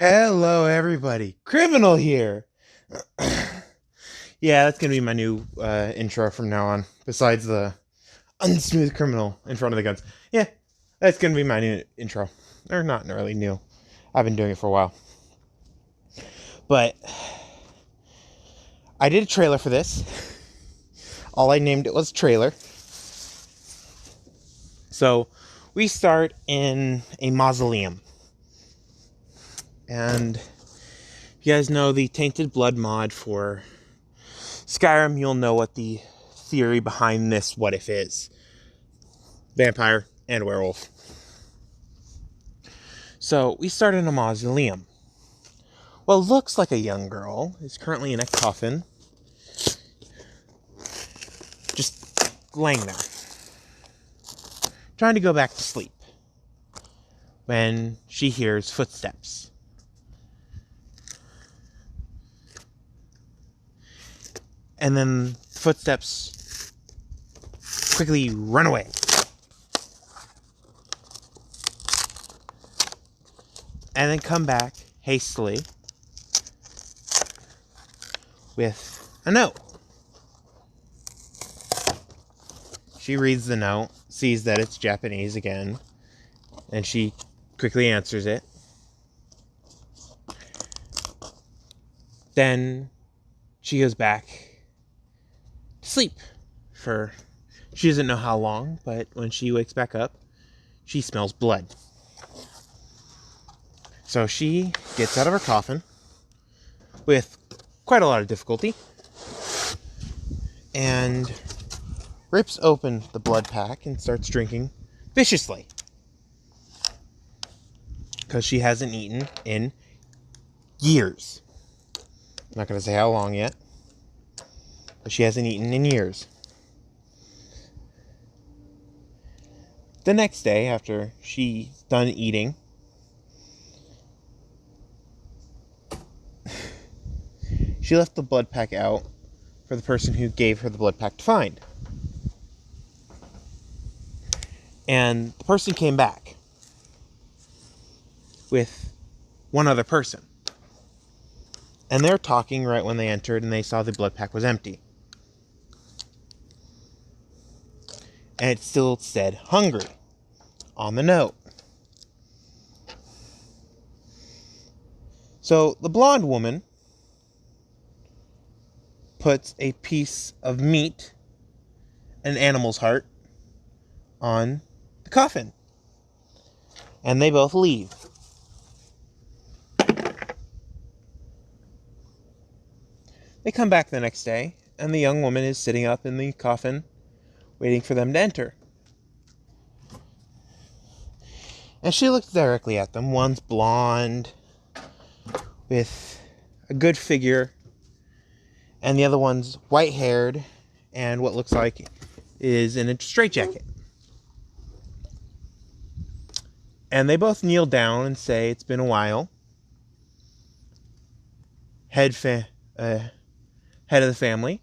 Hello, everybody. Criminal here. Yeah, that's gonna be my new intro from now on. Besides the unsmooth criminal in front of the guns. Yeah, that's gonna be my new intro. Or not really new. I've been doing it for a while. But I did a trailer for this. All I named it was trailer. So we start in a mausoleum. And you guys know the Tainted Blood mod for Skyrim, you'll know what the theory behind this what if is. Vampire and werewolf. So we start in a mausoleum. What looks like a young girl is currently in a coffin, just laying there, trying to go back to sleep, when she hears footsteps. And then footsteps quickly run away. And then come back hastily with a note. She reads the note, sees that it's Japanese again, and she quickly answers it. Then she goes back to sleep for she doesn't know how long, but when she wakes back up, she smells blood. So she gets out of her coffin with quite a lot of difficulty and rips open the blood pack and starts drinking viciously. Because she hasn't eaten in years. I'm not going to say how long yet, but she hasn't eaten in years. The next day, after she's done eating, she left the blood pack out for the person who gave her the blood pack to find. And the person came back with one other person. And they're talking right when they entered and they saw the blood pack was empty. And it still said hungry on the note. So the blonde woman puts a piece of meat, an animal's heart, on the coffin. And they both leave. They come back the next day, and the young woman is sitting up in the coffin, waiting for them to enter. And she looks directly at them. One's blonde, with a good figure, and the other one's white-haired, and what looks like is in a straitjacket. And they both kneel down and say, "It's been a while." Head of the family.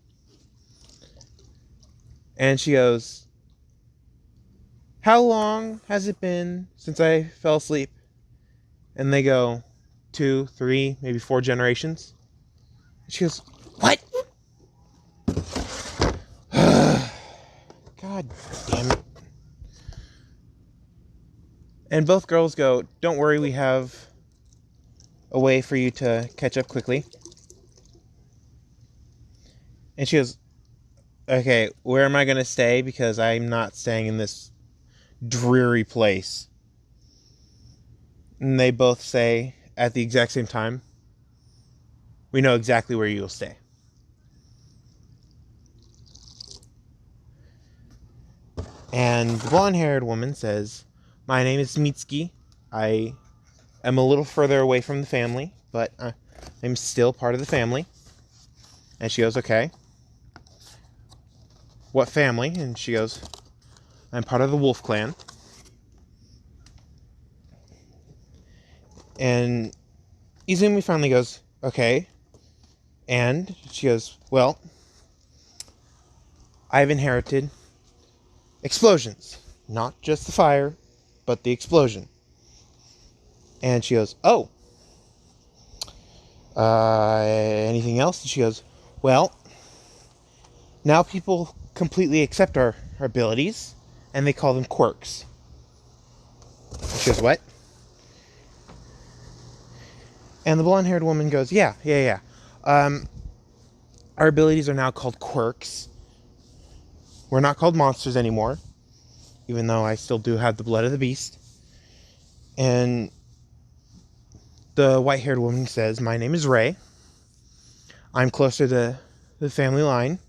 And she goes, "How long has it been since I fell asleep?" And they go, 2, 3, maybe 4 generations. She goes, "What?" God damn it. And both girls go, "Don't worry, we have a way for you to catch up quickly." And she goes, "Okay, where am I going to stay? Because I'm not staying in this dreary place." And they both say at the exact same time, "We know exactly where you'll stay." And the blonde-haired woman says, "My name is Mitsuki. I am a little further away from the family, but I'm still part of the family." And she goes, "Okay. What family?" And she goes, "I'm part of the Wolf Clan." And Izumi finally goes, "Okay." And she goes, "Well, I've inherited explosions. Not just the fire, but the explosion." And she goes, "Oh." Anything else? And she goes, well, now people completely accept our abilities, and they call them quirks. She goes, what? And the blonde-haired woman goes, yeah. Our abilities are now called quirks. We're not called monsters anymore, even though I still do have the blood of the beast. And the white-haired woman says, my name is Ray. I'm closer to the family line.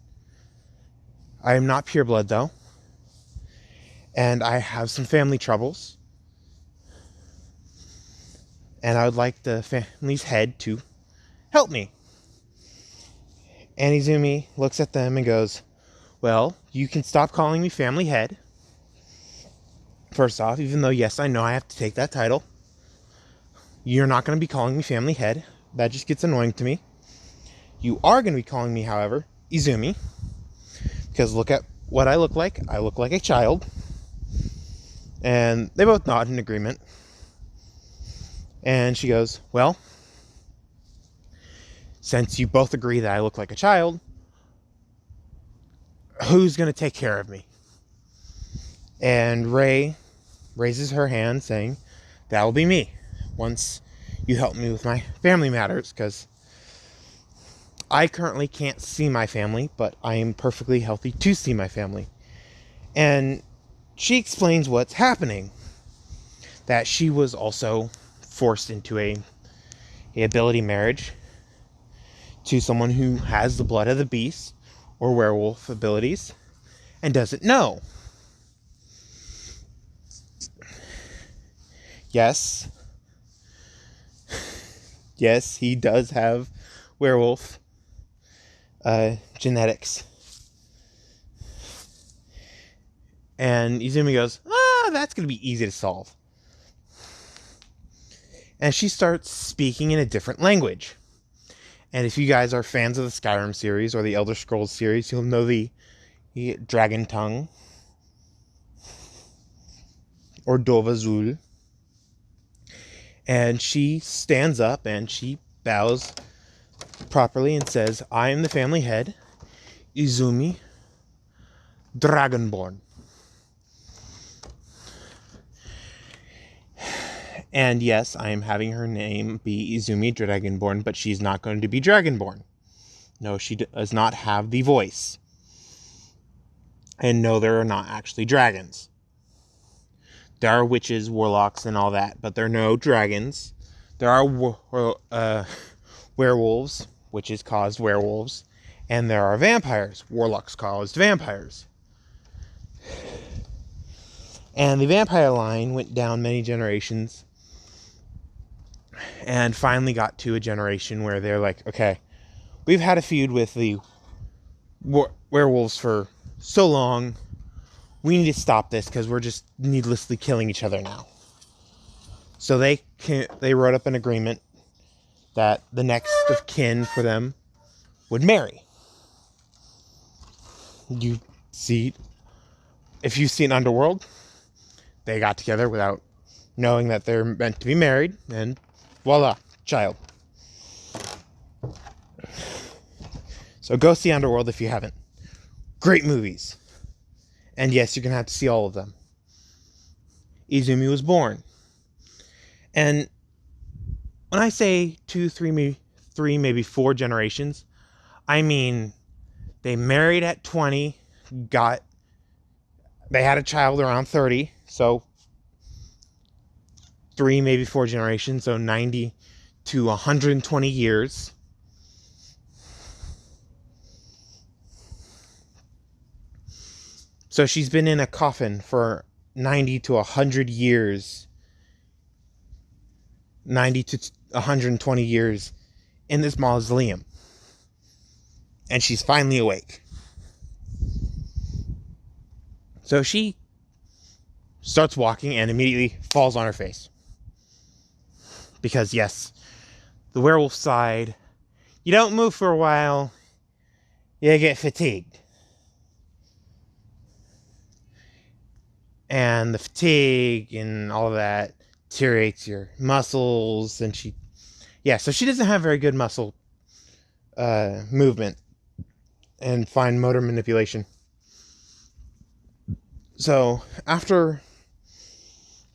I am not pureblood, though. And I have some family troubles. And I would like the family's head to help me. And Izumi looks at them and goes, well, you can stop calling me family head. First off, even though, yes, I know I have to take that title, you're not going to be calling me family head. That just gets annoying to me. You are going to be calling me, however, Izumi. Because look at what I look like. I look like a child. And they both nod in agreement. And she goes, well, since you both agree that I look like a child, who's going to take care of me? And Ray raises her hand saying, that will be me once you help me with my family matters, because I currently can't see my family, but I am perfectly healthy to see my family. And she explains what's happening, that she was also forced into a ability marriage to someone who has the blood of the beast or werewolf abilities and doesn't know. Yes, he does have werewolf genetics. And Izumi goes, that's going to be easy to solve. And she starts speaking in a different language. And if you guys are fans of the Skyrim series or the Elder Scrolls series, you'll know the dragon tongue or Dovazul. And she stands up and she bows properly and says, I am the family head, Izumi Dragonborn. And yes, I am having her name be Izumi Dragonborn, but she's not going to be Dragonborn. No, she does not have the voice. And no, there are not actually dragons. There are witches, warlocks, and all that, but there are no dragons. There are werewolves, witches caused werewolves, and there are vampires, warlocks caused vampires. And the vampire line went down many generations and finally got to a generation where they're like, okay, we've had a feud with the werewolves for so long, we need to stop this because we're just needlessly killing each other now. So they wrote up an agreement that the next of kin for them would marry. You see, if you've seen Underworld, they got together without knowing that they're meant to be married, and voila, child. So go see Underworld if you haven't. Great movies. And yes, you're going to have to see all of them. Izumi was born. And when I say 2, 3, maybe 4 generations, I mean they married at 20, they had a child around 30, so 3, maybe 4 generations, so 90 to 120 years. So she's been in a coffin for 90 to 100 years. 90 to 120 years in this mausoleum. And she's finally awake. So she starts walking and immediately falls on her face. Because yes, the werewolf side, you don't move for a while, you get fatigued. And the fatigue and all of that deteriorates your muscles, and she Yeah, so she doesn't have very good muscle movement and fine motor manipulation. So after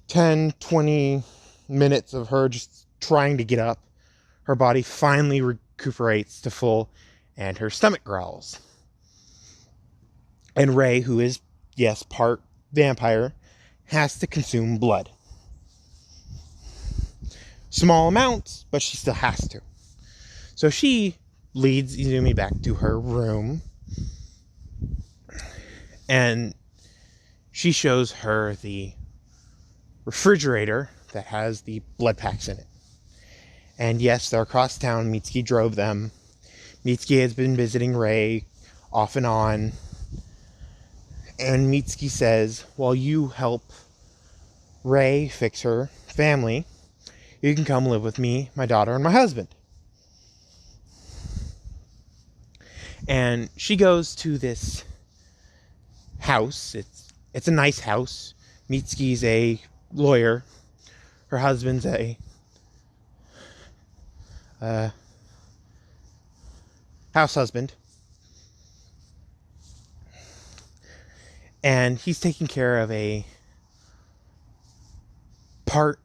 10, 20 minutes of her just trying to get up, her body finally recuperates to full, and her stomach growls. And Ray, who is, yes, part vampire, has to consume blood. Small amounts, but she still has to. So she leads Izumi back to her room, and she shows her the refrigerator that has the blood packs in it. And yes, they're across town. Mitsuki drove them. Mitsuki has been visiting Ray off and on. And Mitsuki says, while you help Ray fix her family, you can come live with me, my daughter, and my husband. And she goes to this house. It's a nice house. Mitsuki's a lawyer. Her husband's a house husband. And he's taking care of a part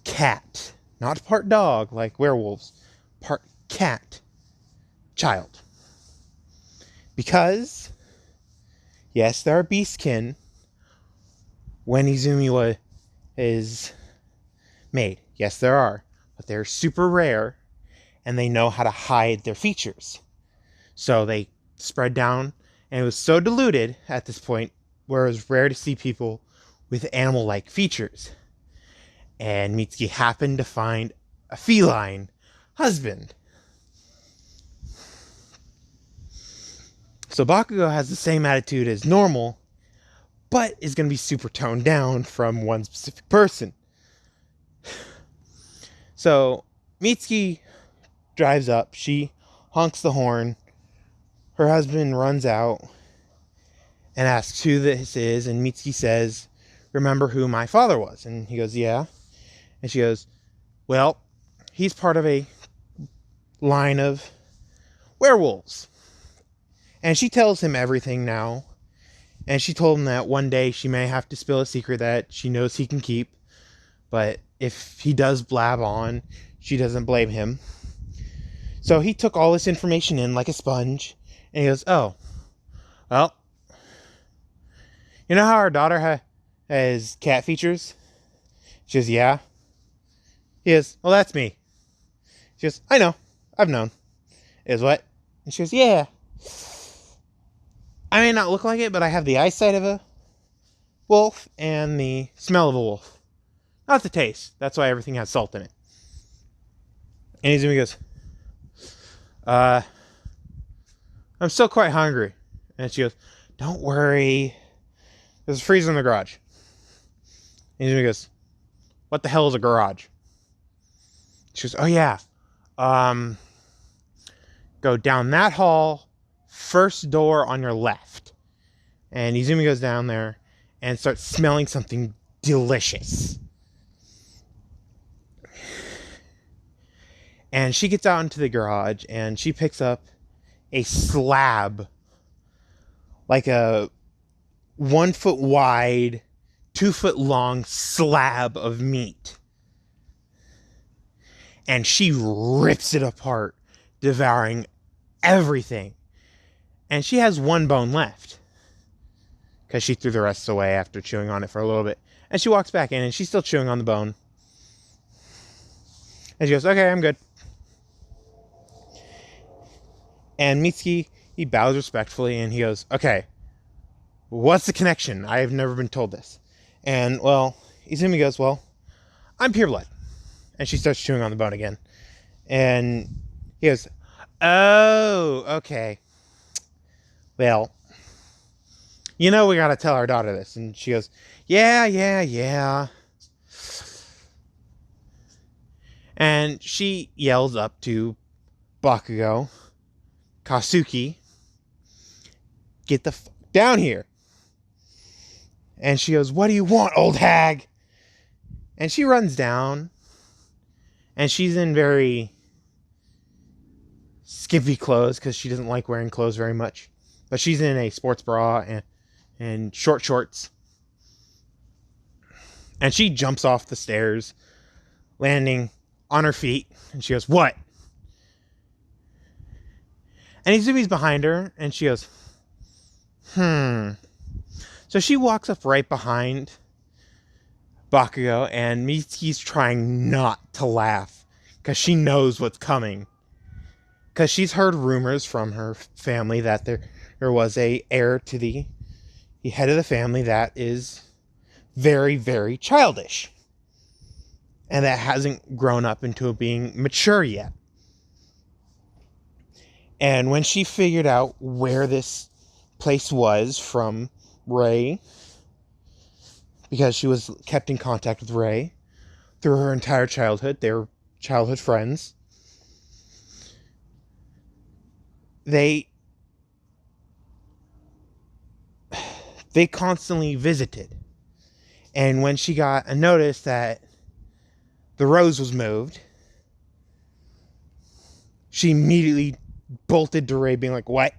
cat, not part dog like werewolves, part cat child. Because, yes, there are beastkin when Izumi is made. Yes, there are. But they're super rare, and they know how to hide their features. So they spread down, and it was so diluted at this point where it was rare to see people with animal-like features. And Mitsuki happened to find a feline husband. So Bakugo has the same attitude as normal, but is going to be super toned down from one specific person. So Mitsuki drives up. She honks the horn. Her husband runs out and asks who this is. And Mitsuki says, remember who my father was? And he goes, yeah. And she goes, well, he's part of a line of werewolves. And she tells him everything now. And she told him that one day she may have to spill a secret that she knows he can keep. But if he does blab on, she doesn't blame him. So he took all this information in like a sponge. And he goes, oh, well, you know how our daughter has cat features? She goes, yeah. He goes, well, that's me. She goes, I know. I've known. Is what? And she goes, yeah. I may not look like it, but I have the eyesight of a wolf and the smell of a wolf. Not the taste. That's why everything has salt in it. And Izumi goes, I'm still quite hungry. And she goes, don't worry. There's a freezer in the garage. And Izumi goes, what the hell is a garage? She goes, oh yeah. Go down that hall, first door on your left. And Izumi goes down there and starts smelling something delicious. And she gets out into the garage and she picks up a slab, like a 1 foot wide, 2 foot long slab of meat. And she rips it apart, devouring everything. And she has one bone left, because she threw the rest away after chewing on it for a little bit. And she walks back in and she's still chewing on the bone. And she goes, okay, I'm good. And Mitsuki, he bows respectfully and he goes, okay, what's the connection? I have never been told this. And, well, Izumi goes, well, I'm pureblood. And she starts chewing on the bone again. And he goes, oh, okay. Well, you know we gotta tell our daughter this. And she goes, yeah. And she yells up to Bakugo, Kasuki, get the fuck down here. And she goes, what do you want, old hag? And she runs down. And she's in very skimpy clothes because she doesn't like wearing clothes very much. But she's in a sports bra and short shorts. And she jumps off the stairs, landing on her feet. And she goes, "What?" And Izumi's behind her, and she goes, So she walks up right behind Bakugo, and Mitsuki's trying not to laugh because she knows what's coming. Because she's heard rumors from her family that there was a heir to the head of the family that is very, very childish. And that hasn't grown up into being mature yet. And when she figured out where this place was from Ray, because she was kept in contact with Ray through her entire childhood, they were childhood friends, they constantly visited. And when she got a notice that the rose was moved, she immediately bolted to Ray, being like, "What?"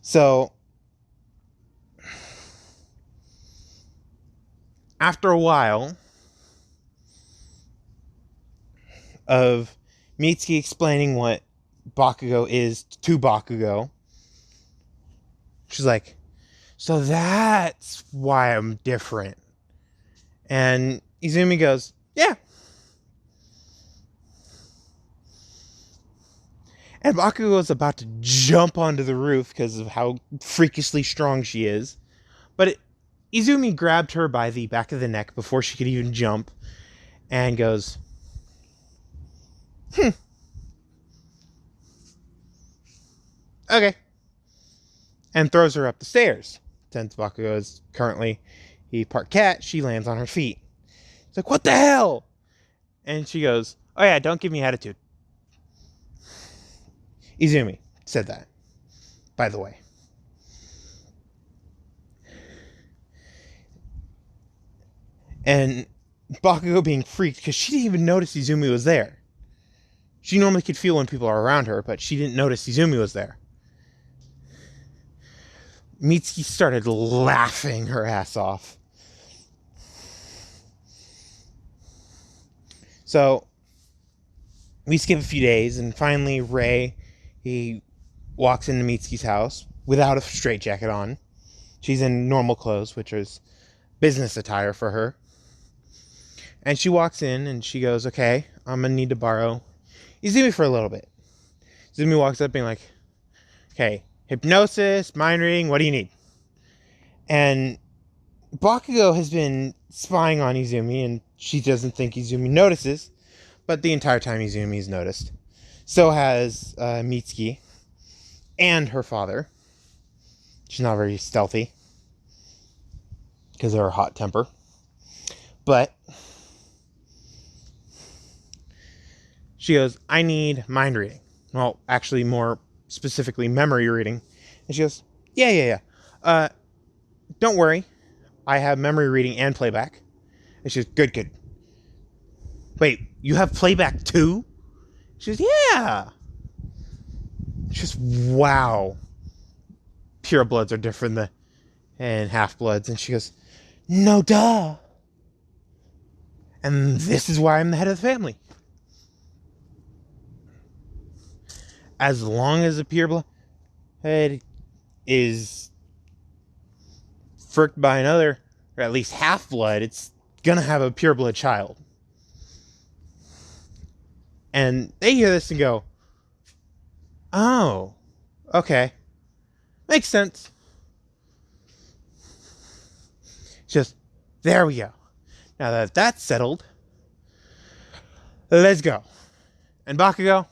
So, after a while of Mitsuki explaining what Bakugo is to Bakugo, she's like, "So that's why I'm different." And Izumi goes, "Yeah." And Bakugo is about to jump onto the roof because of how freakishly strong she is. But Izumi grabbed her by the back of the neck before she could even jump and goes, "Okay." And throws her up the stairs. Since Bakugo is currently a part cat, she lands on her feet. It's like, "What the hell?" And she goes, "Oh yeah, don't give me attitude." Izumi said that, by the way. And Bakugo being freaked because she didn't even notice Izumi was there. She normally could feel when people are around her, but she didn't notice Izumi was there. Mitsuki started laughing her ass off. So we skip a few days, and finally Ray, he walks into Mitsuki's house without a straitjacket on. She's in normal clothes, which is business attire for her. And she walks in and she goes, "Okay, I'm gonna need to borrow Izumi for a little bit." Izumi walks up being like, "Okay, hypnosis, mind reading, what do you need?" And Bakugo has been spying on Izumi, and she doesn't think Izumi notices, but the entire time Izumi's noticed. So has Mitsuki and her father. She's not very stealthy because of her hot temper. But she goes, "I need mind reading." Well, actually, more specifically, memory reading. And she goes, Yeah. Don't worry. I have memory reading and playback." And she goes, Good. "Wait, you have playback too?" She goes, "Yeah." She goes, "Wow. Pure bloods are different than half bloods." And she goes, "No, duh. And this is why I'm the head of the family. As long as a pure blood is fricked by another, or at least half blood, it's gonna have a pure blood child." And they hear this and go, "Oh, okay. Makes sense." It's just, there we go. Now that that's settled, let's go. And Bakugo,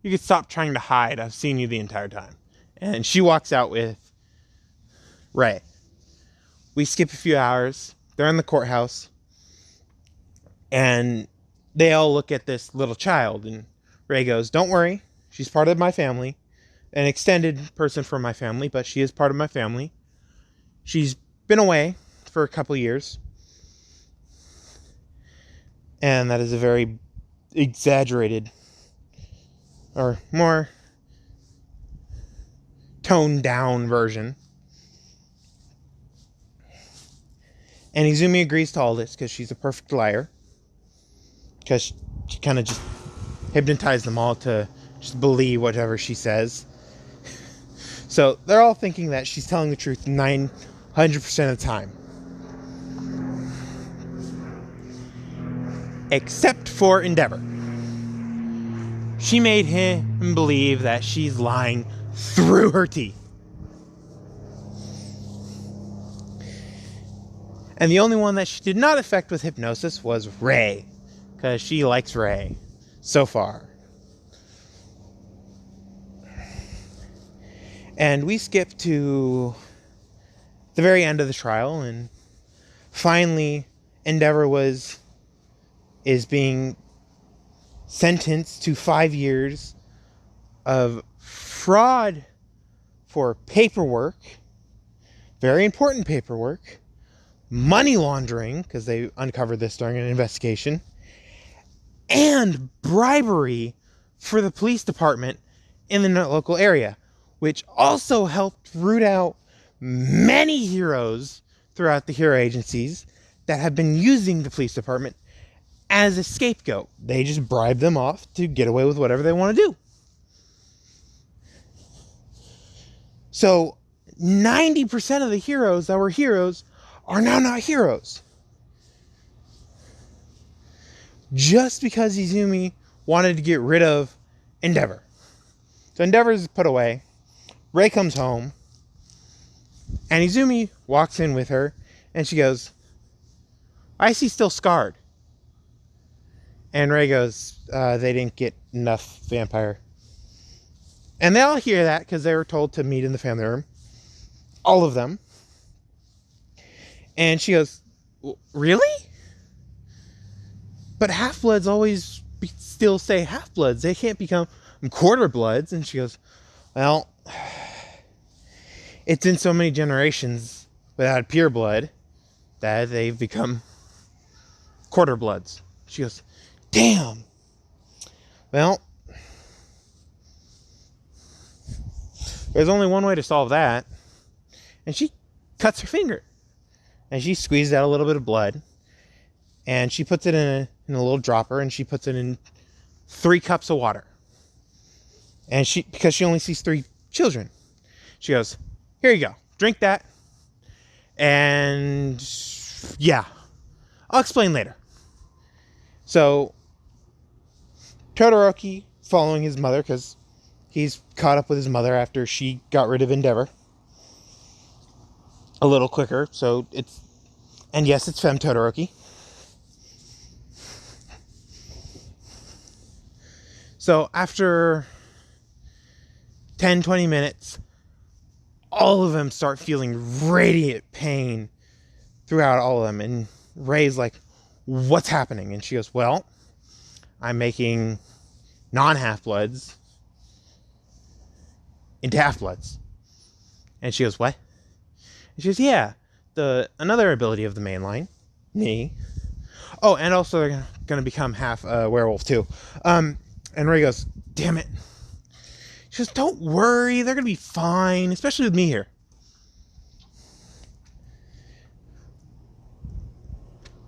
you can stop trying to hide. I've seen you the entire time. And she walks out with Ray. We skip a few hours. They're in the courthouse. And they all look at this little child. And Ray goes, "Don't worry. She's part of my family. An extended person from my family, but she is part of my family. She's been away for a couple years. And that is a very exaggerated or more toned down version. And Izumi agrees to all this because she's a perfect liar. Because she kind of just hypnotized them all to just believe whatever she says. So they're all thinking that she's telling the truth 900% of the time. Except for Endeavor. She made him believe that she's lying through her teeth. And the only one that she did not affect with hypnosis was Ray. Because she likes Ray. So far. And we skip to the very end of the trial. And finally, Endeavor is being sentenced to 5 years of fraud for paperwork. Very important paperwork. Money laundering, because they uncovered this during an investigation, and bribery for the police department in the local area, which also helped root out many heroes throughout the hero agencies that have been using the police department as a scapegoat. They just bribe them off to get away with whatever they want to do. So 90% of the heroes that were heroes are now not heroes. Just because Izumi wanted to get rid of Endeavor. So Endeavor's put away. Ray comes home. And Izumi walks in with her. And she goes, "I see still scarred." And Ray goes, "They didn't get enough vampire." And they all hear that because they were told to meet in the family room. All of them. And she goes, "Really? But half-bloods always still stay half-bloods. They can't become quarter-bloods." And she goes, "Well, it's in so many generations without pure blood that they've become quarter-bloods." She goes, "Damn. Well, there's only one way to solve that." And she cuts her finger. And she squeezes out a little bit of blood. And she puts it in a little dropper. And she puts it in 3 cups of water. And because she only sees 3 children, she goes, "Here you go. Drink that. And yeah, I'll explain later." So Todoroki, following his mother, because he's caught up with his mother after she got rid of Endeavor a little quicker. So and yes, it's Femme Todoroki. So after 10-20 minutes, all of them start feeling radiant pain throughout all of them. And Ray's like, "What's happening?" And she goes, "Well, I'm making non-half-bloods into half-bloods." And she goes, "What?" And she goes, "Yeah, another ability of the main line, me. Oh, and also they're going to become half werewolf too." And Ray goes, "Damn it." She goes, "Don't worry, they're going to be fine, especially with me here."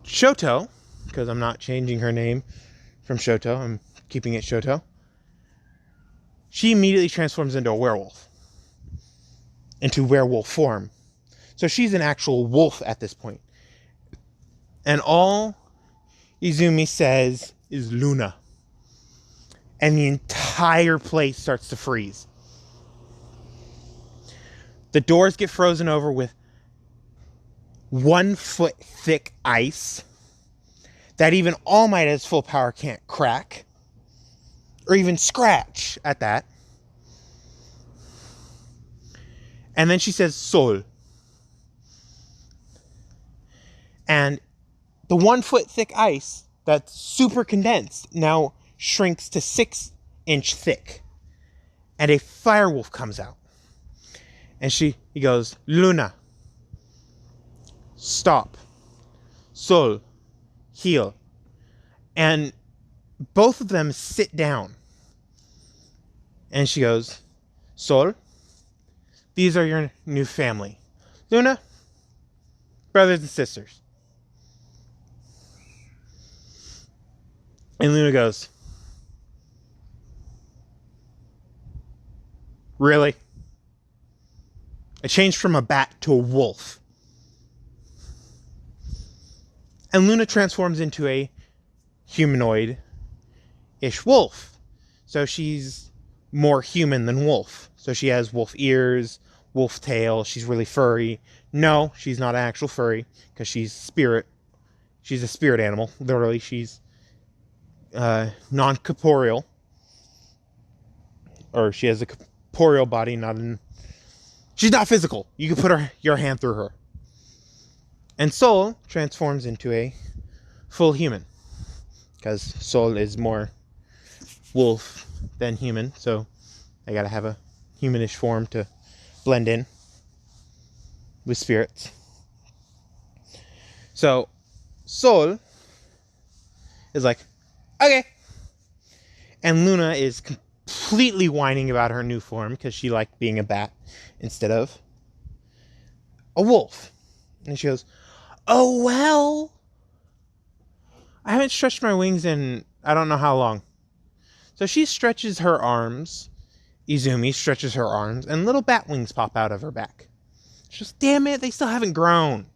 Shoto, because I'm not changing her name from Shoto, I'm keeping it Shoto. She immediately transforms into a werewolf. Into werewolf form. So she's an actual wolf at this point. And all Izumi says is Luna. And the entire place starts to freeze. The doors get frozen over with 1 foot thick ice that even All Might at its full power can't crack. Or even scratch at that. And then she says Sol. And the 1 foot thick ice that's super condensed now shrinks to 6-inch thick. And a firewolf comes out. And he goes, "Luna, stop. Sol, heal." And both of them sit down. And she goes, Sol, these are your new family. Luna, brothers and sisters. And Luna goes, really? I changed from a bat to a wolf. And Luna transforms into a humanoid-ish wolf. So she's more human than wolf. So she has wolf ears, wolf tail. She's really furry. No, she's not an actual furry because she's spirit. She's a spirit animal. Literally, she's non-corporeal. Or she has a corporeal body, she's not physical. You can put your hand through her. And Sol transforms into a full human. Because Sol is more wolf than human. So I gotta have a humanish form to blend in with spirits. So Sol is like, okay. And Luna is completely whining about her new form because she liked being a bat instead of a wolf. And she goes, oh, well, I haven't stretched my wings in I don't know how long. So she stretches her arms. Izumi stretches her arms, and little bat wings pop out of her back. She goes, damn it, they still haven't grown.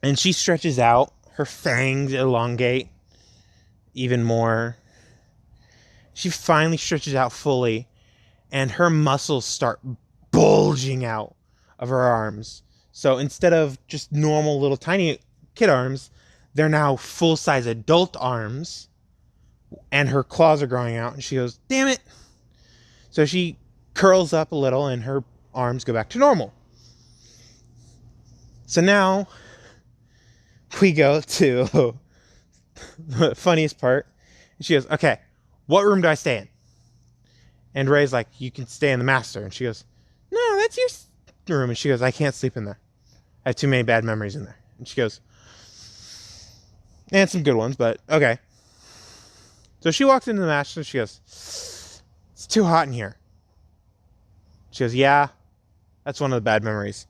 And she stretches out. Her fangs elongate even more. She finally stretches out fully, and her muscles start bulging out of her arms. So instead of just normal little tiny kid arms, they're now full-size adult arms, and her claws are growing out, and she goes, damn it. So she curls up a little, and her arms go back to normal. So now we go to the funniest part. And she goes, okay, what room do I stay in? And Ray's like, you can stay in the master. And she goes, no, that's your room. And she goes, I can't sleep in there. I have too many bad memories in there. And she goes, and some good ones, but okay. So she walks into the master. She goes, it's too hot in here. She goes, yeah, that's one of the bad memories.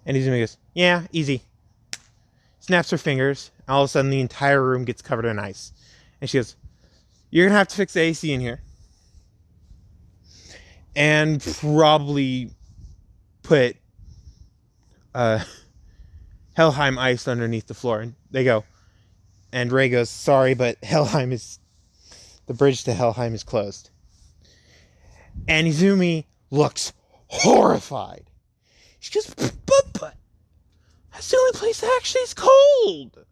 And Izumi goes, yeah, easy. Snaps her fingers. And all of a sudden, the entire room gets covered in ice. And she goes, you're going to have to fix the AC in here. And probably put Helheim ice underneath the floor. And they go. And Ray goes, sorry, but the bridge to Helheim is closed. And Izumi looks horrified. She goes, but that's the only place that actually is cold.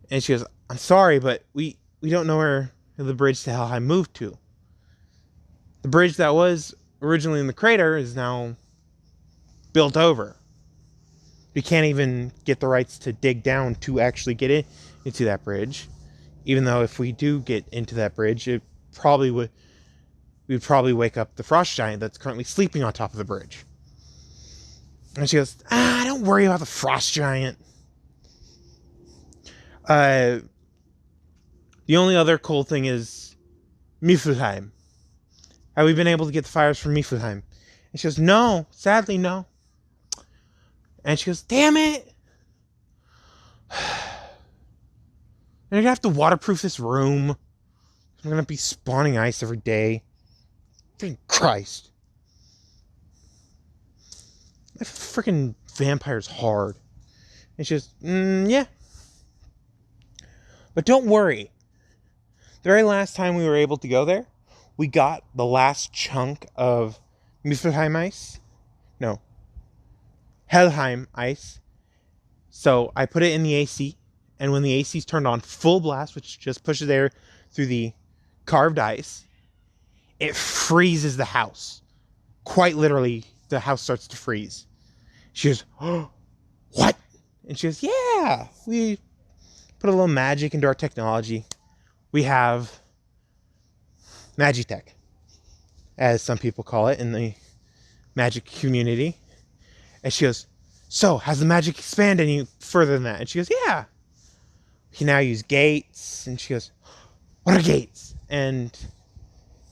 And she goes, I'm sorry, but we don't know where the bridge to Helheim moved to. The bridge that was originally in the crater is now built over. We can't even get the rights to dig down to actually get into that bridge. Even though if we do get into that bridge, we'd probably wake up the frost giant that's currently sleeping on top of the bridge. And she goes, don't worry about the frost giant. The only other cool thing is Miflheim. Have we been able to get the fires from Miflheim? And she goes, no, sadly, no. And she goes, damn it. I'm going to have to waterproof this room. I'm going to be spawning ice every day. Thank Christ. That freaking vampire's hard. And she goes, yeah. But don't worry. The very last time we were able to go there, we got the last chunk of Miflheim ice. No. Helheim ice. So I put it in the AC. And when the AC's turned on full blast, which just pushes air through the carved ice, it freezes the house. Quite literally, the house starts to freeze. She goes, oh, what? And she goes, yeah, we put a little magic into our technology. We have Magitech, as some people call it in the magic community. And she goes, So, has the magic expanded any further than that? And she goes, yeah. He now use gates. And she goes, what are gates? And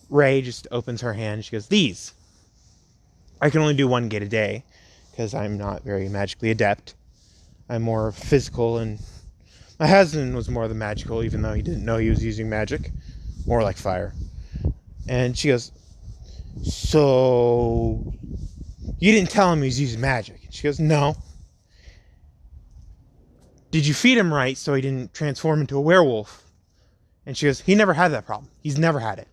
Ray just opens her hand. And she goes, these. I can only do one gate a day because I'm not very magically adept. I'm more physical, and my husband was more the magical, even though he didn't know he was using magic. More like fire. And she goes, so you didn't tell him he was using magic? And she goes, no. Did you feed him right so he didn't transform into a werewolf? And she goes, he never had that problem. He's never had it.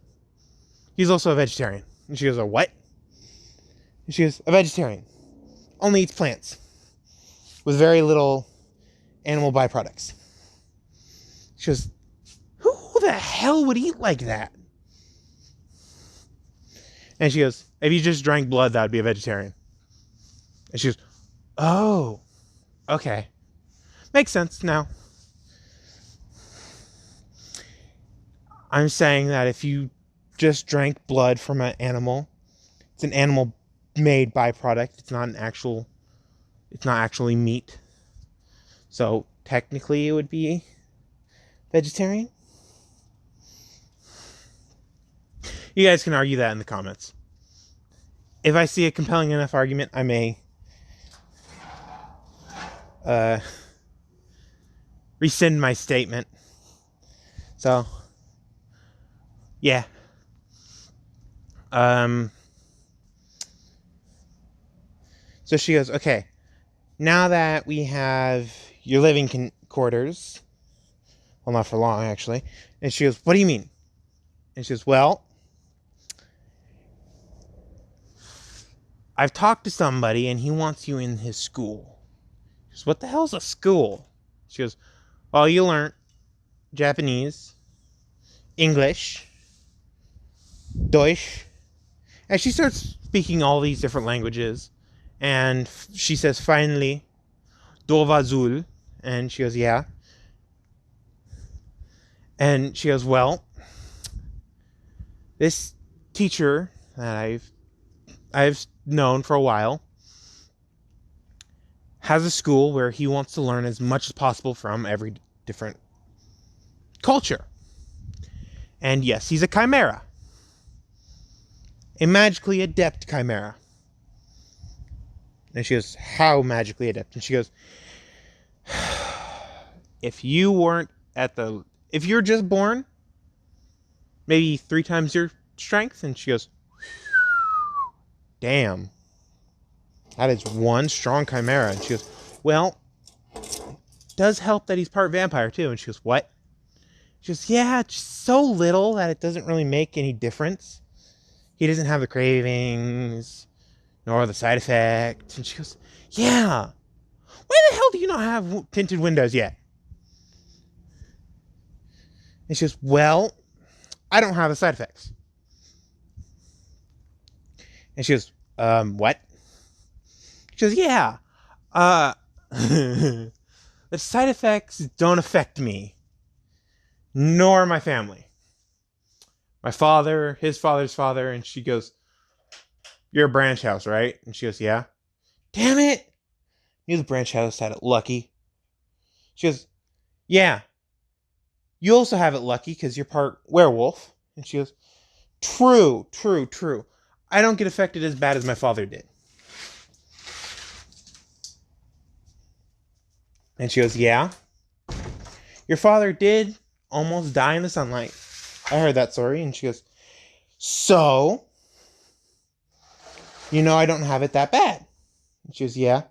He's also a vegetarian. And she goes, a what? And she goes, a vegetarian. Only eats plants. With very little animal byproducts. She goes, who the hell would eat like that? And she goes, if you just drank blood, that would be a vegetarian. And she goes, oh, okay. Makes sense now. I'm saying that if you just drank blood from an animal, it's an animal made byproduct. It's not actually meat. So technically it would be vegetarian. You guys can argue that in the comments. If I see a compelling enough argument, I may rescind my statement. So, yeah. So she goes, okay, now that we have your living quarters, well, not for long, actually. And she goes, what do you mean? And she goes, well, I've talked to somebody and he wants you in his school. She goes, what the hell's a school? She goes, well, you learn Japanese, English, Deutsch. And she starts speaking all these different languages. And she says, finally, Dovazul. And she goes, yeah. And she goes, well, this teacher that I've known for a while has a school where he wants to learn as much as possible from every different culture. And yes, he's a chimera. A magically adept chimera. And she goes, how magically adept? And she goes, if you're just born, maybe 3 times your strength. And she goes, damn. That is one strong chimera. And she goes, well, it does help that he's part vampire too. And she goes, what? She goes, yeah, it's so little that it doesn't really make any difference. He doesn't have the cravings, nor the side effects. And she goes, yeah. Why the hell do you not have tinted windows yet? And she goes, well, I don't have the side effects. And she goes, what? She goes, yeah. The side effects don't affect me, nor my family. My father, his father's father. And she goes, you're a branch house, right? And she goes, yeah. Damn it. Knew the branch house had it lucky. She goes, yeah. You also have it lucky because you're part werewolf. And she goes, true. I don't get affected as bad as my father did. And she goes, yeah. Your father did almost die in the sunlight. I heard that story. And she goes, so, I don't have it that bad. And she goes, yeah.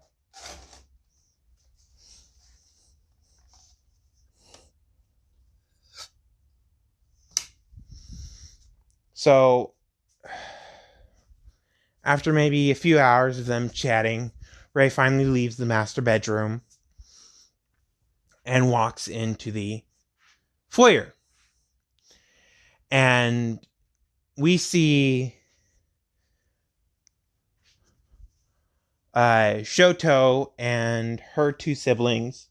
So, after maybe a few hours of them chatting, Ray finally leaves the master bedroom and walks into the foyer. And we see Shoto and her 2 siblings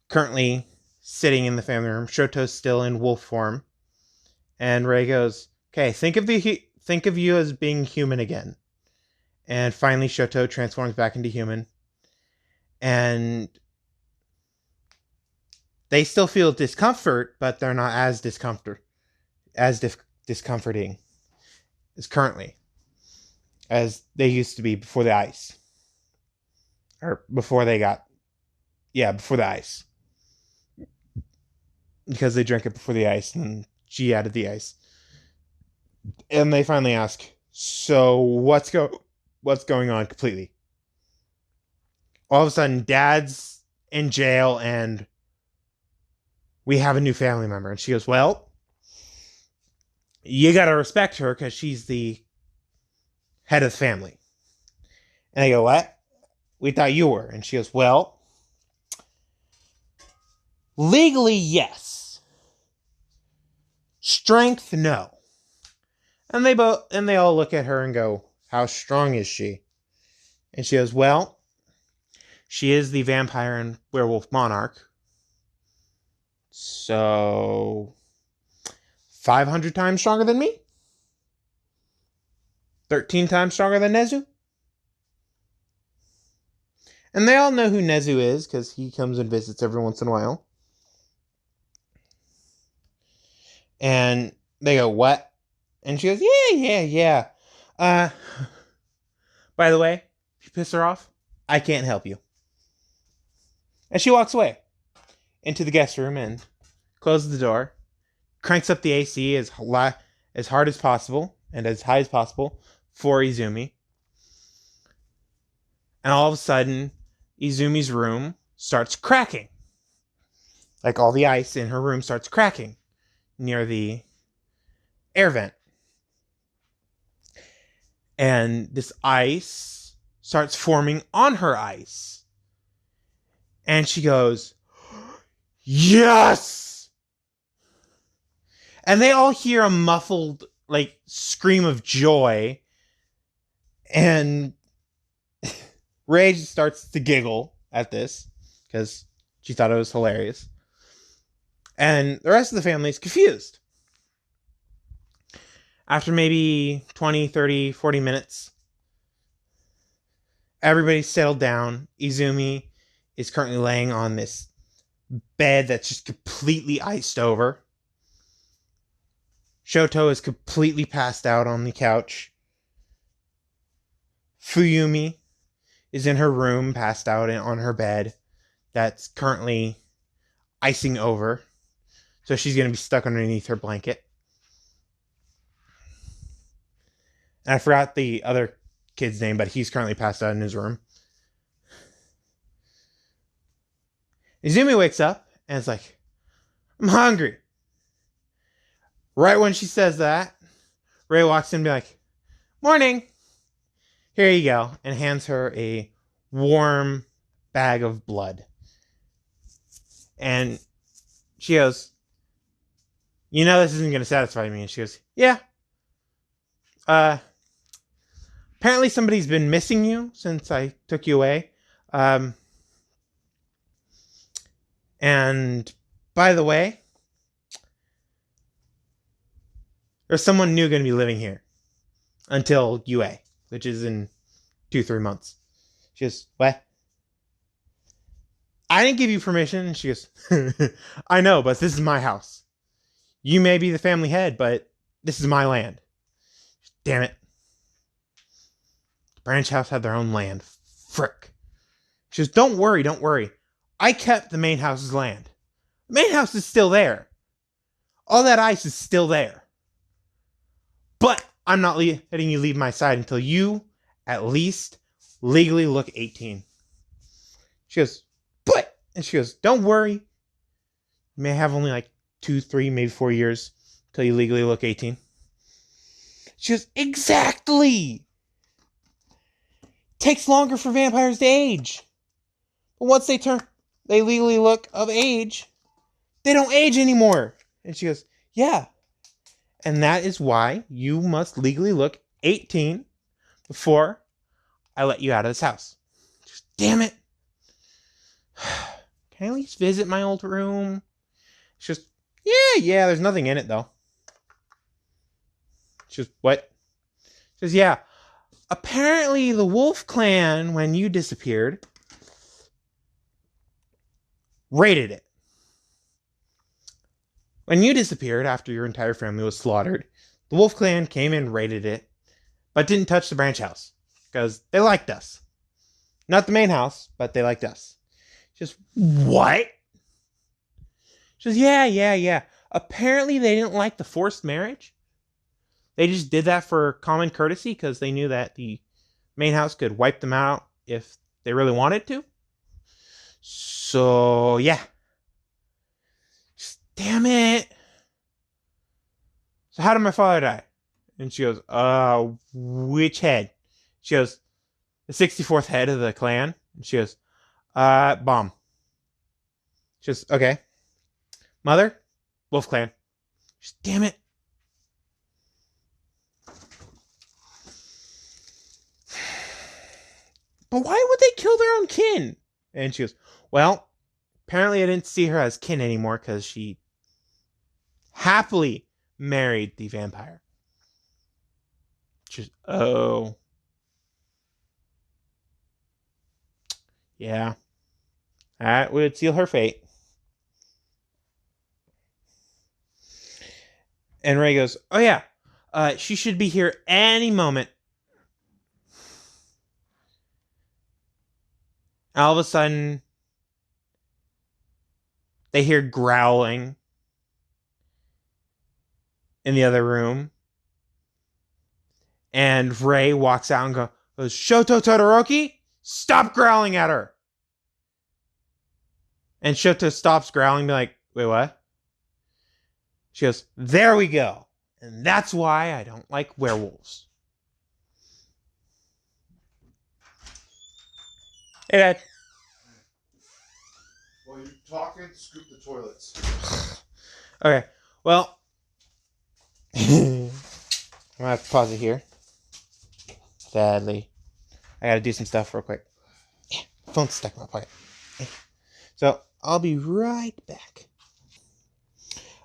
currently sitting in the family room. Shoto's still in wolf form. And Ray goes, okay, think of you as being human again. And finally, Shoto transforms back into human. And they still feel discomfort, but they're not as discomforting as currently as they used to be before the ice. Or before the ice. Because they drank it before the ice, and she added the ice. And they finally ask, so what's going on completely? All of a sudden, Dad's in jail, and we have a new family member. And she goes, well, you gotta respect her, because she's the head of the family. And I go, what? We thought you were. And she goes, well, legally, yes. Strength, no. And they all look at her and go, how strong is she? And she goes, well, she is the vampire and werewolf monarch. So 500 times stronger than me? 13 times stronger than Nezu? And they all know who Nezu is, because he comes and visits every once in a while. And they go, what? And she goes, yeah. By the way, if you piss her off, I can't help you. And she walks away into the guest room and closes the door, cranks up the AC as hard as possible and as high as possible for Izumi. And all of a sudden, Izumi's room starts cracking. Like all the ice in her room starts cracking near the air vent. And this ice starts forming on her ice. And she goes, yes! And they all hear a muffled, scream of joy. And Rage starts to giggle at this, because she thought it was hilarious. And the rest of the family is confused. After maybe 20, 30, 40 minutes, everybody's settled down. Izumi is currently laying on this bed that's just completely iced over. Shoto is completely passed out on the couch. Fuyumi is in her room, passed out on her bed that's currently icing over. So she's going to be stuck underneath her blanket. And I forgot the other kid's name, but he's currently passed out in his room. Izumi wakes up and is like, I'm hungry. Right when she says that, Ray walks in and be like, morning. Here you go. And hands her a warm bag of blood. And she goes, you know this isn't going to satisfy me. And she goes, yeah. Apparently somebody's been missing you since I took you away. And by the way, there's someone new going to be living here until UA, which is in 2-3 months. She goes, what? I didn't give you permission. And she goes, I know, but this is my house. You may be the family head, but this is my land. Damn it. The branch house had their own land. Frick. She goes, don't worry. I kept the main house's land. The main house is still there. All that ice is still there. But I'm not letting you leave my side until you, at least, legally look 18. She goes, but, and she goes, don't worry. You may have only 2, 3, maybe 4 years until you legally look 18. She goes, exactly. Takes longer for vampires to age. But once they legally look of age, they don't age anymore. And she goes, yeah. And that is why you must legally look 18 before I let you out of this house. Just, damn it. Can I at least visit my old room? It's just, yeah, there's nothing in it though. She goes, what? She says, yeah. apparently the Wolf Clan, when you disappeared, raided it. When you disappeared after your entire family was slaughtered, the Wolf Clan came and raided it, but didn't touch the branch house because they liked us. Not the main house, but they liked us. Just, what? Just, yeah. Apparently they didn't like the forced marriage. They just did that for common courtesy because they knew that the main house could wipe them out if they really wanted to. So, yeah. Just, damn it. So how did my father die? And she goes, which head? She goes, the 64th head of the clan. And she goes, bomb. She goes, okay. Mother? Wolf Clan. Just, damn it. But why would they kill their own kin? And she goes, well, apparently I didn't see her as kin anymore because she happily married the vampire. She's, oh. Yeah. That would seal her fate. And Ray goes, oh yeah, she should be here any moment. All of a sudden, they hear growling in the other room. And Ray walks out and goes, Shoto Todoroki, stop growling at her. And Shoto stops growling, be like, wait, what? She goes, there we go. And that's why I don't like werewolves. Hey, Dad. While you're talking, scoop the toilets. Okay, well, I'm going to have to pause it here. Sadly. I got to do some stuff real quick. Yeah, phone's stuck in my pocket. So, I'll be right back.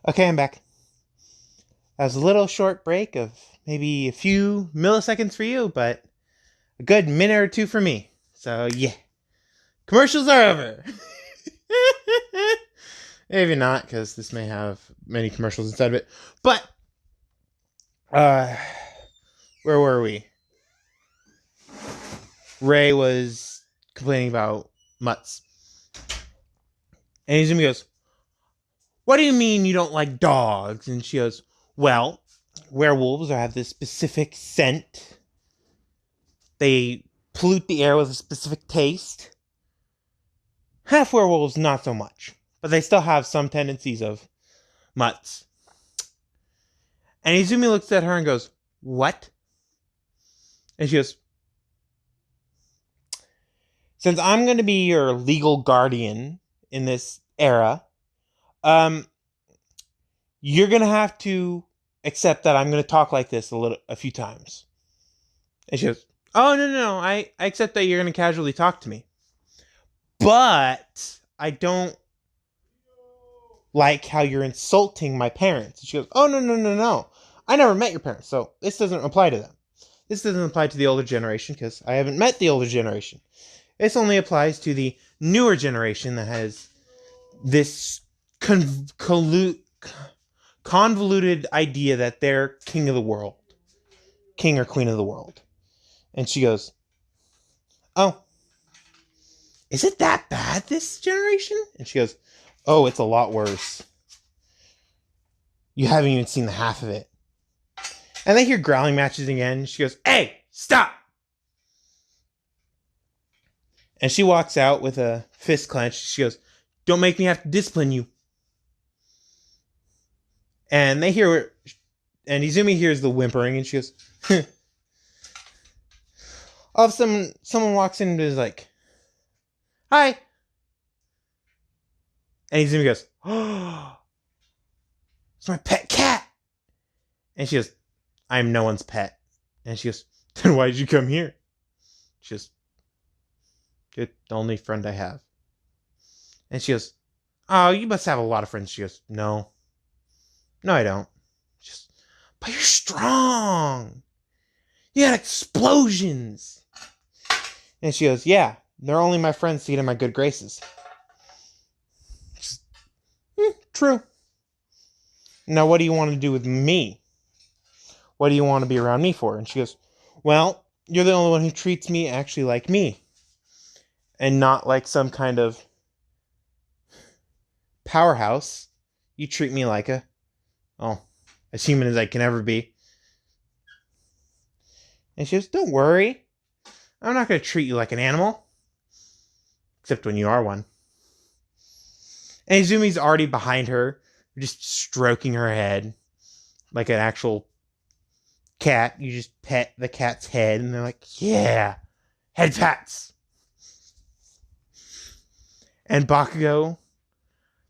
Okay, I'm back. That was a little short break of maybe a few milliseconds for you, but a good minute or two for me. So, yeah. Commercials are over. Maybe not, because this may have many commercials inside of it. But, where were we? Ray was complaining about mutts. And Izumi goes, what do you mean you don't like dogs? And she goes, well, werewolves have this specific scent. They pollute the air with a specific taste. Half werewolves, not so much. But they still have some tendencies of mutts. And Izumi looks at her and goes, what? And she goes, since I'm going to be your legal guardian in this era, you're going to have to accept that I'm going to talk like this a few times. And she goes, oh, no. I accept that you're going to casually talk to me. But I don't like how you're insulting my parents. And she goes, oh, no. I never met your parents, so this doesn't apply to them. This doesn't apply to the older generation because I haven't met the older generation. This only applies to the newer generation that has this convoluted idea that they're king of the world. King or queen of the world. And she goes, oh, is it that bad, this generation? And she goes, oh, it's a lot worse. You haven't even seen the half of it. And they hear growling matches again. She goes, hey, stop! And she walks out with a fist clenched. She goes, don't make me have to discipline you. And they hear, and Izumi hears the whimpering, and she goes, all of a sudden, someone walks in and is like, hi. And Izumi goes, oh, it's my pet cat. And she goes, I'm no one's pet. And she goes, then why did you come here? She goes, you're the only friend I have. And she goes, oh, you must have a lot of friends. She goes, no, I don't. But you're strong. You had explosions. And she goes, yeah, they're only my friends to get in my good graces. True. Now, what do you want to do with me? What do you want to be around me for? And she goes, well, you're the only one who treats me actually like me. And not like some kind of powerhouse. You treat me like as human as I can ever be. And she goes, don't worry. I'm not going to treat you like an animal. Except when you are one. And Izumi's already behind her, just stroking her head like an actual cat. You just pet the cat's head, and they're like, yeah, head pats. And Bakugo,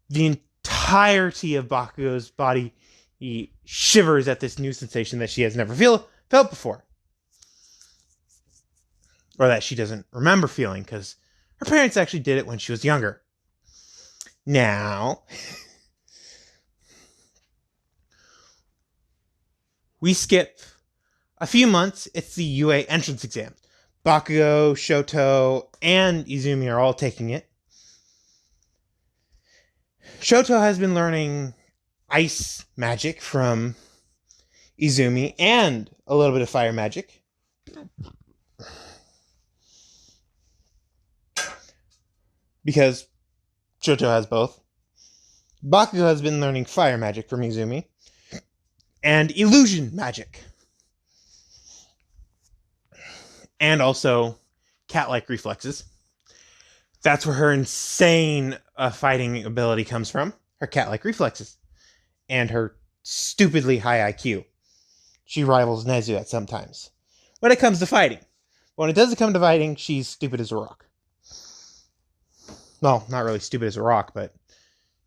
the entirety of Bakugo's body, he shivers at this new sensation that she has never felt before. Or that she doesn't remember feeling, because her parents actually did it when she was younger. Now, we skip a few months. It's the UA entrance exam. Bakugo, Shoto, and Izumi are all taking it. Shoto has been learning ice magic from Izumi and a little bit of fire magic. Because Shoto has both. Bakugo has been learning fire magic from Izumi. And illusion magic. And also cat-like reflexes. That's where her insane fighting ability comes from. Her cat-like reflexes. And her stupidly high IQ. She rivals Nezu at sometimes. When it comes to fighting. When it doesn't come to fighting, she's stupid as a rock. Well, not really stupid as a rock, but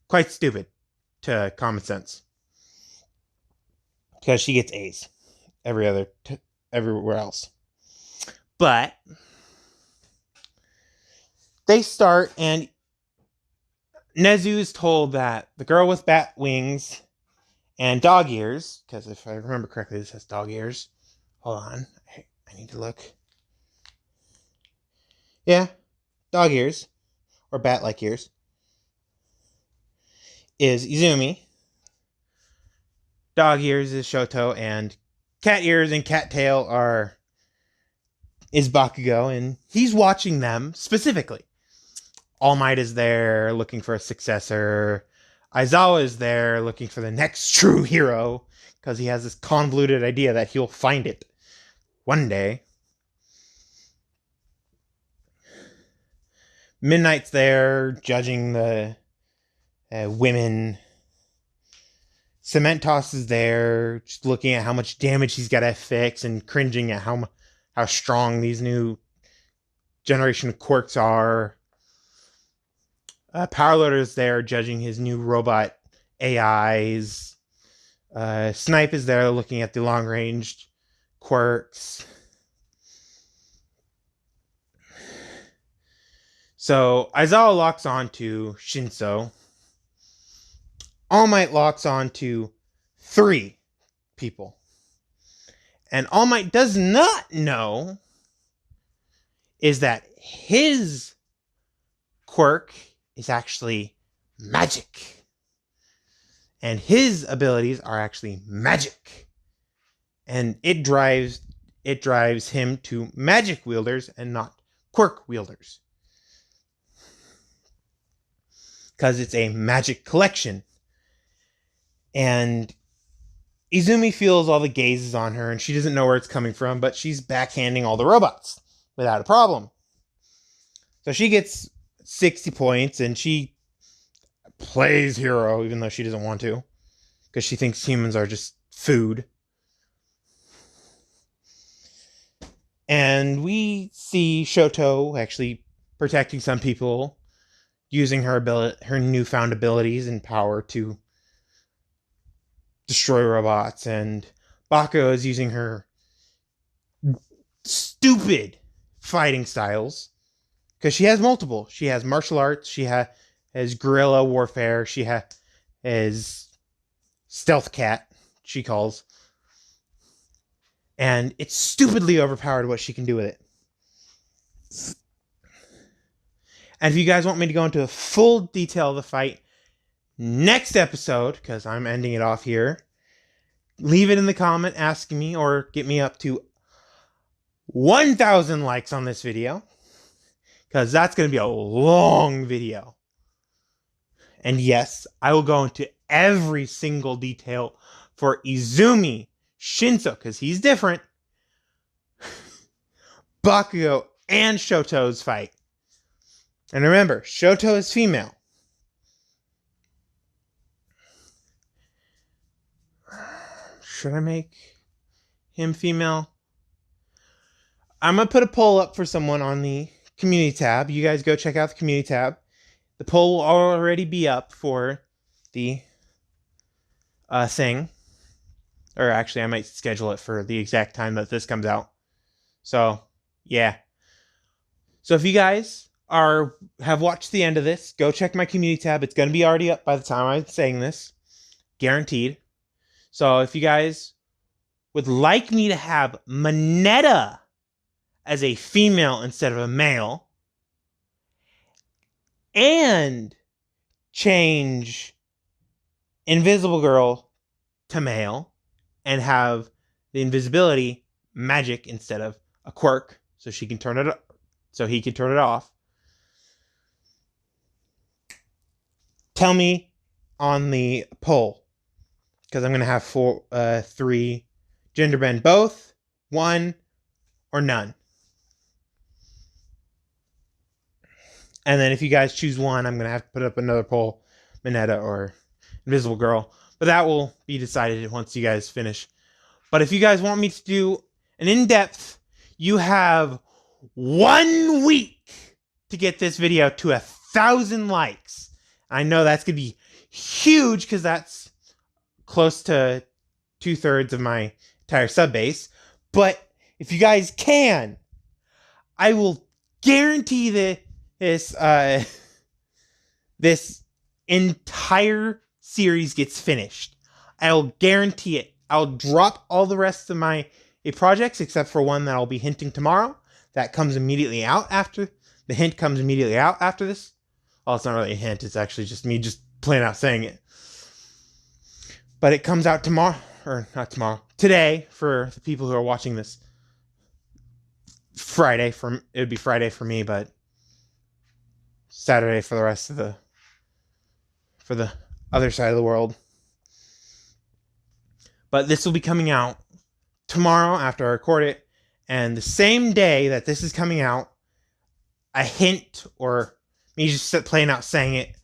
quite stupid to common sense. Because she gets A's everywhere else. But they start, and Nezu is told that the girl with bat wings and dog ears, because if I remember correctly, this has dog ears. Hold on. I need to look. Yeah, dog ears, or bat-like ears, is Izumi. Dog ears is Shoto, and cat ears and cat tail is Bakugo, and he's watching them specifically. All Might is there looking for a successor. Aizawa is there looking for the next true hero, because he has this convoluted idea that he'll find it one day. Midnight's there judging the women. Cementos is there just looking at how much damage he's got to fix and cringing at how strong these new generation of quirks are. Powerloader's there judging his new robot AIs. Snipe is there looking at the long-range quirks. So Aizawa locks on to Shinso. All Might locks on to 3 people. And All Might does not know is that his quirk is actually magic. And his abilities are actually magic. And it drives him to magic wielders and not quirk wielders. Because it's a magic collection. And Izumi feels all the gazes on her, and she doesn't know where it's coming from, but she's backhanding all the robots without a problem. So she gets 60 points, and she plays hero, even though she doesn't want to, because she thinks humans are just food. And we see Shoto actually protecting some people, using her newfound abilities and power to destroy robots, and Bakugo is using her stupid fighting styles, because she has multiple. She has martial arts, she has guerrilla warfare, she has stealth cat, she calls, And it's stupidly overpowered what she can do with it. And if you guys want me to go into a full detail of the fight next episode, because I'm ending it off here, leave it in the comment asking me, or get me up to 1,000 likes on this video, because that's going to be a long video. And yes, I will go into every single detail for Izumi Shinso, because he's different, Bakugo, and Shoto's fight. And remember, Shoto is female. Should I make him female? I'm going to put a poll up for someone on the community tab. You guys go check out the community tab. The poll will already be up for the thing. Or actually, I might schedule it for the exact time that this comes out. So, yeah. So if you guys have watched the end of this, go check my community tab. It's going to be already up by the time I'm saying this. Guaranteed. So if you guys would like me to have Mineta as a female instead of a male, and change Invisible Girl to male, and have the invisibility magic instead of a quirk, so she can turn it up, so he can turn it off. Tell me on the poll, because I'm gonna have 3 gender bend, both, 1, or none. And then if you guys choose 1, I'm gonna have to put up another poll, Mineta or Invisible Girl. But that will be decided once you guys finish. But if you guys want me to do an in-depth, you have 1 week to get this video to 1,000 likes. I know that's going to be huge because that's close to 2/3 of my entire sub base. But if you guys can, I will guarantee this entire series gets finished. I'll guarantee it. I'll drop all the rest of my projects except for one that I'll be hinting tomorrow. That comes immediately out after. The hint comes immediately out after this. Oh, it's not really a hint. It's actually just me just plain out saying it. But it comes out tomorrow. Or not tomorrow. Today, for the people who are watching this. Friday. It would be Friday for me, but Saturday for the rest of the other side of the world. But this will be coming out tomorrow after I record it. And the same day that this is coming out, a hint, or me just plain out saying it,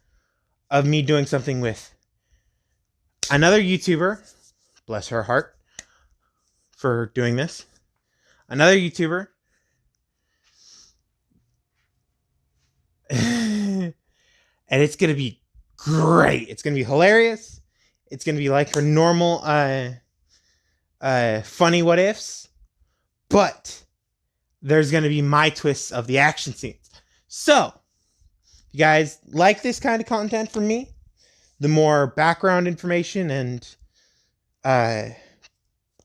of me doing something with another YouTuber, bless her heart for doing this, another YouTuber, and it's going to be great. It's going to be hilarious. It's going to be like her normal funny what ifs, but there's going to be my twists of the action scenes. So, if you guys like this kind of content from me, the more background information and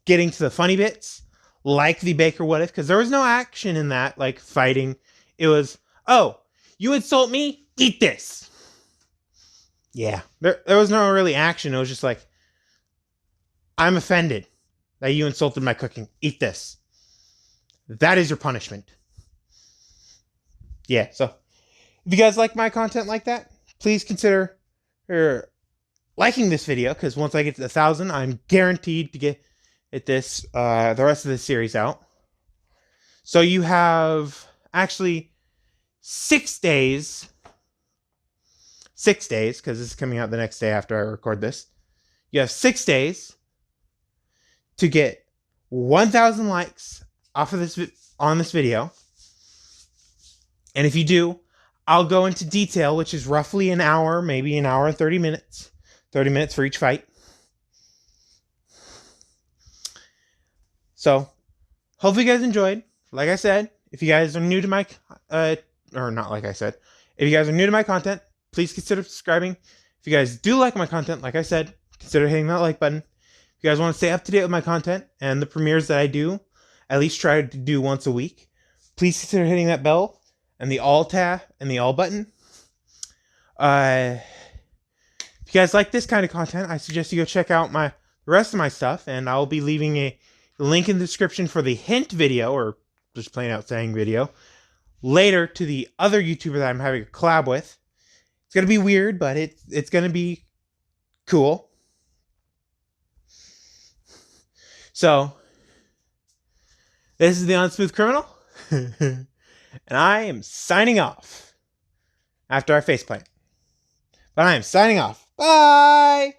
getting to the funny bits, like the Baker what if, because there was no action in that, like fighting. It was, oh, you insult me? Eat this. Yeah, there was no really action. It was just like, I'm offended that you insulted my cooking. Eat this. That is your punishment. Yeah, so if you guys like my content like that, please consider liking this video, because once I get to 1,000, I'm guaranteed to get the rest of the series out. So you have actually 6 days. 6 days, because this is coming out the next day after I record this. You have 6 days to get 1,000 likes off of this on this video. And if you do, I'll go into detail, which is roughly an hour, maybe an hour and 30 minutes. 30 minutes for each fight. So, hopefully you guys enjoyed. Like I said, if you guys are new to my, or not like I said, if you guys are new to my content, please consider subscribing. If you guys do like my content, like I said, consider hitting that like button. If If you guys want to stay up to date with my content and the premieres that I do, at least try to do once a week, please consider hitting that bell and the all tab and the all button. If you guys like this kind of content, I suggest you go check out the rest of my stuff, and I'll be leaving a link in the description for the hint video, or just plain out saying video, later to the other YouTuber that I'm having a collab with. It's gonna be weird, but it's gonna be cool. So, this is the Unsmooth Criminal, and I am signing off after I faceplant. But I am signing off. Bye!